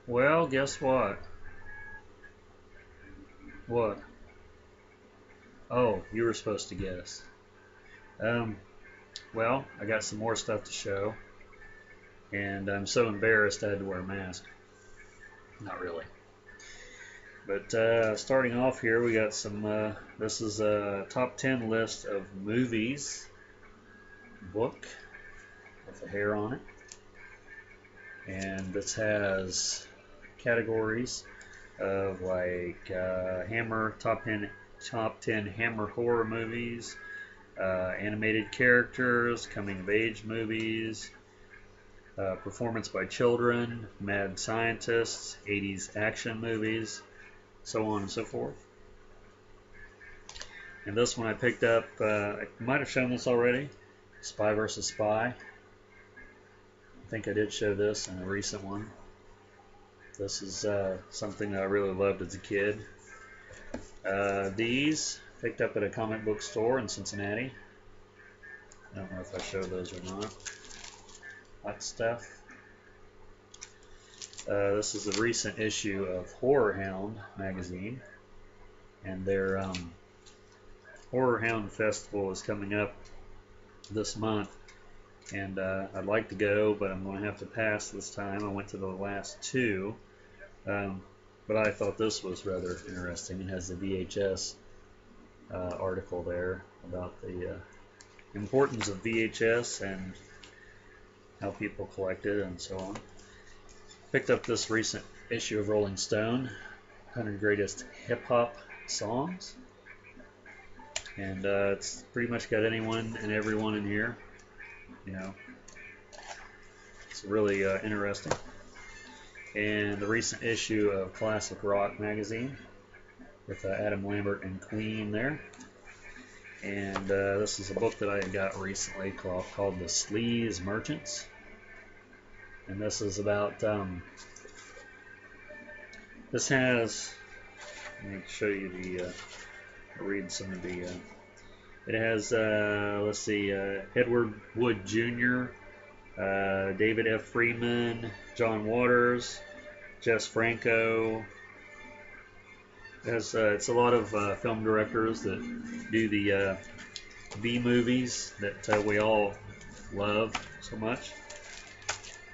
Well, guess what? What? Oh, you were supposed to guess. Um, well, I got some more stuff to show, and I'm so embarrassed I had to wear a mask. Not really. But starting off here, we got some. This is a top 10 list of movies book with a hair on it, and this has categories of like Hammer top 10 Hammer horror movies, animated characters, coming of age movies, performance by children, mad scientists, 80s action movies, so on and so forth. And this one I picked up, I might have shown this already, Spy vs. Spy. I think I did show this in a recent one. This is something that I really loved as a kid. These picked up at a comic book store in Cincinnati. I don't know if I showed those or not. Hot stuff. This is a recent issue of Horror Hound magazine, and their Horror Hound Festival is coming up this month, and I'd like to go, but I'm going to have to pass this time. I went to the last two, but I thought this was rather interesting. It has the VHS article there about the importance of VHS and how people collect it and so on. Picked up this recent issue of Rolling Stone, 100 Greatest Hip Hop Songs, and it's pretty much got anyone and everyone in here. You know, it's really interesting. And the recent issue of Classic Rock magazine with Adam Lambert and Queen there. And this is a book that I got recently called The Sleaze Merchants. And this is about, this has, let me show you the, read some of the, it has, let's see, Edward Wood Jr., David F. Friedman, John Waters, Jess Franco. It's a lot of film directors that do the B movies that we all love so much.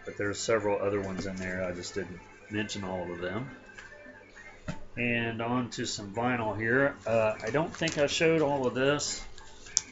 But there's several other ones in there. I just didn't mention all of them. And on to some vinyl here. I don't think I showed all of this,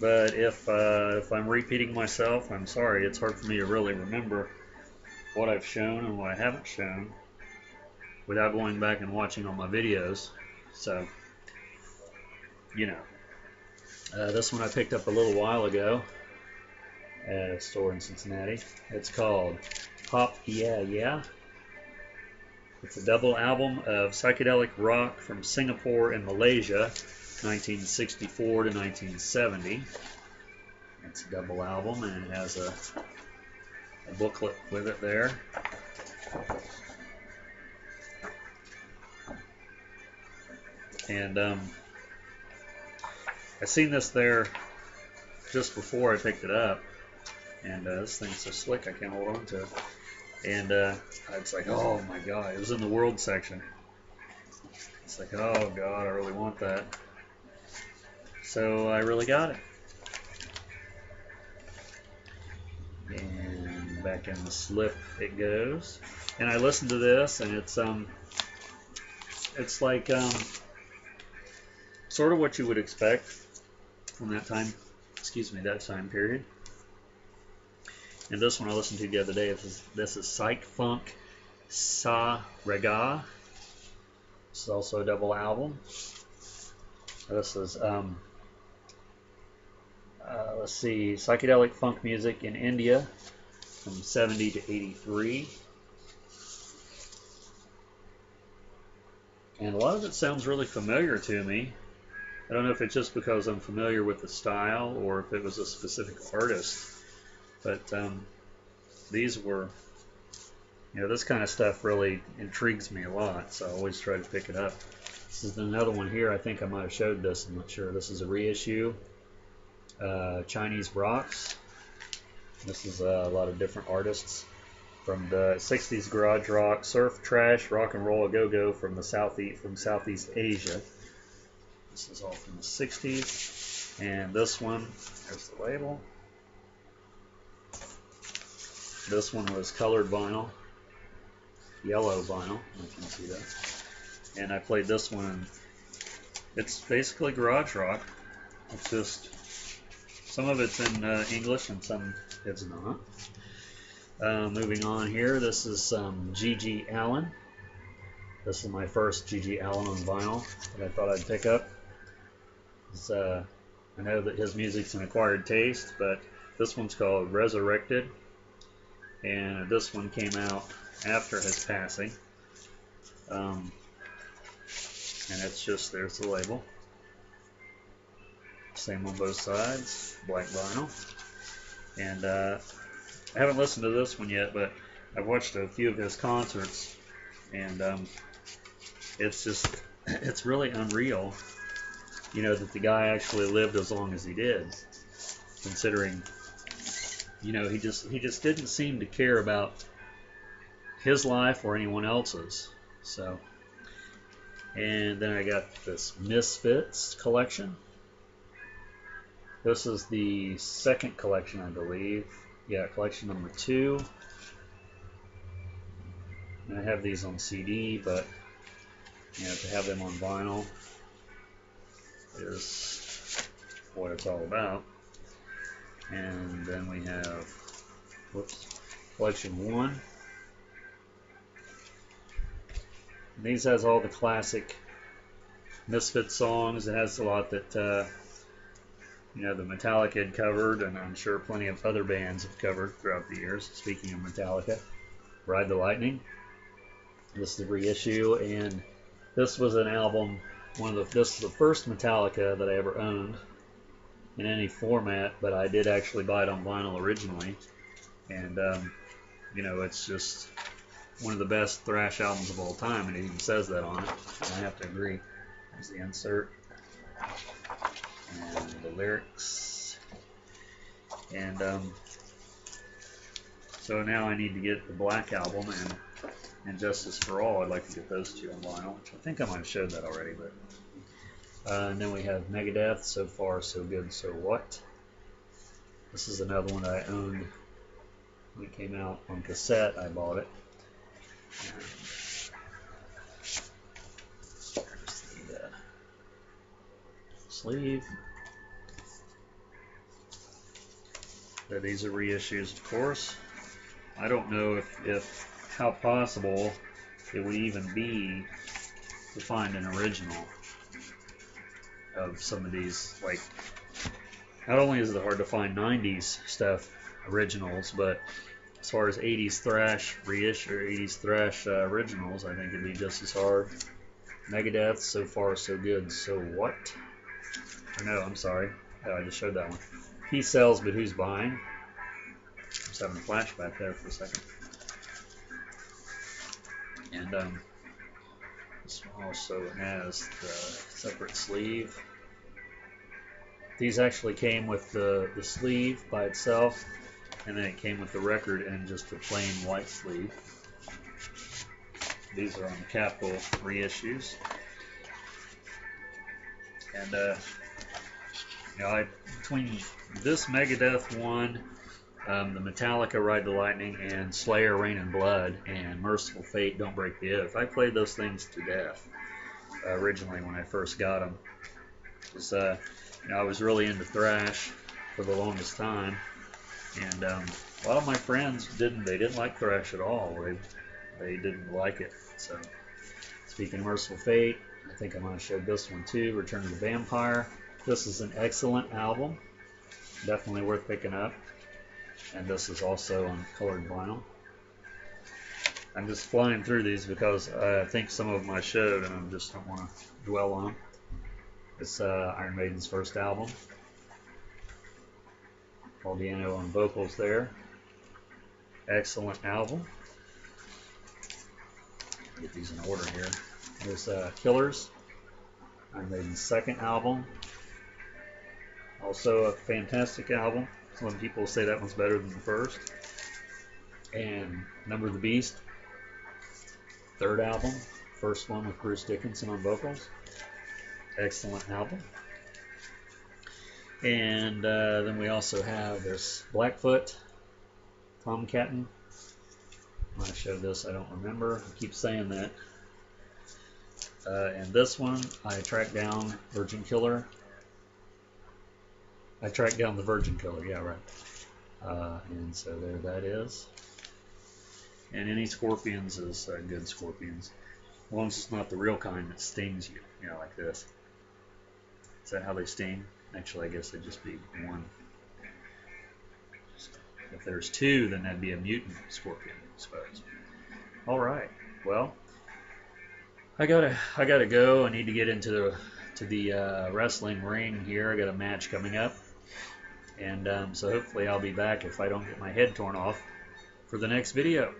but if I'm repeating myself, I'm sorry. It's hard for me to really remember what I've shown and what I haven't shown without going back and watching all my videos. So, you know. This one I picked up a little while ago at a store in Cincinnati. It's called Pop Yeah Yeah. It's a double album of psychedelic rock from Singapore and Malaysia, 1964 to 1970. It's a double album, and it has a booklet with it there. And I seen this there just before I picked it up, and this thing's so slick I can't hold on to it. And it's like, oh my god, it was in the world section. It's like, oh god, I really want that. So I really got it. And back in the slip it goes. And I listened to this, and it's like sort of what you would expect from that time, that time period. And this one I listened to the other day. This is Psych Funk Sa Rega. This is also a double album. This is let's see, psychedelic funk music in India from 70 to 83. And a lot of it sounds really familiar to me. I don't know if it's just because I'm familiar with the style or if it was a specific artist. But these were, this kind of stuff really intrigues me a lot, so I always try to pick it up. This is another one here. I think I might have showed this. I'm not sure. This is a reissue. Chinese Rocks. This is a lot of different artists from the 60s garage rock, surf, trash, rock and roll, a go-go from Southeast Asia. This is all from the 60s. And this one, there's the label. This one was colored vinyl, yellow vinyl, you can see that. And I played this one. It's basically garage rock. It's just, some of it's in English and some it's not. Moving on here, this is G.G. Allen. This is my first G.G. Allen on vinyl that I thought I'd pick up. I know that his music's an acquired taste, but this one's called Resurrected, and this one came out after his passing. And it's just, there's the label. Same on both sides, black vinyl. And I haven't listened to this one yet, but I've watched a few of his concerts, and it's just, it's really unreal, you know, that the guy actually lived as long as he did, considering, you know, he just didn't seem to care about his life or anyone else's. So, and then I got this Misfits collection. This is the second collection, I believe. Yeah, collection number 2. And I have these on CD, but you know, to have them on vinyl is what it's all about. And then we have, collection 1. And these has all the classic Misfits songs. It has a lot that you know, the Metallica had covered, and I'm sure plenty of other bands have covered throughout the years. Speaking of Metallica, Ride the Lightning. This is the reissue, and this was an album. This is the first Metallica that I ever owned in any format, but I did actually buy it on vinyl originally, and you know, it's just one of the best thrash albums of all time, and it even says that on it, and I have to agree. There's the insert. And the lyrics, and so now I need to get the Black Album and Justice for All. I'd like to get those two on vinyl, which I think I might have showed that already. But and then we have Megadeth, So Far So Good So What. This is another one that I owned when it came out on cassette. I bought it. And there's the sleeve. These are reissues, of course. I don't know if how possible it would even be to find an original of some of these. Like, not only is it hard to find 90s stuff, originals, but as far as 80s thrash reissue, 80s thrash originals, I think it'd be just as hard. Megadeth, So Far So Good So What? Or no, I'm sorry. Oh, I just showed that one. He sells, but who's buying? I'm just having a flashback there for a second. And this one also has the separate sleeve. These actually came with the sleeve by itself, and then it came with the record and just a plain white sleeve. These are on the Capitol reissues. And you know, between this Megadeth one, the Metallica Ride the Lightning, and Slayer Rain and Blood, and Merciful Fate Don't Break the Oath, I played those things to death originally when I first got them. Because you know, I was really into thrash for the longest time, and a lot of my friends didn't like thrash at all. They didn't like it. So, speaking of Merciful Fate, I think I'm going to show this one too, Return of the Vampire. This is an excellent album, definitely worth picking up, and this is also on colored vinyl. I'm just flying through these because I think some of them I showed and I just don't want to dwell on them. It's Iron Maiden's first album. Paul Diano on vocals there. Excellent album. Get these in order here. There's Killers, Iron Maiden's second album. Also a fantastic album. Some people say that one's better than the first. And Number of the Beast, third album, first one with Bruce Dickinson on vocals. Excellent album. And then we also have this Blackfoot, Tomcatton. When I showed this, I don't remember. I keep saying that. And this one, I tracked down Virgin Killer. I tracked down the Virgin Killer, yeah, right. And so there that is. And any scorpions is good scorpions. As long as it's not the real kind that stings you, like this. Is that how they sting? Actually, I guess they'd just be one. So if there's two, then that'd be a mutant scorpion, I suppose. All right. Well, I gotta go. I need to get into the wrestling ring here. I got a match coming up, and so hopefully I'll be back if I don't get my head torn off for the next video.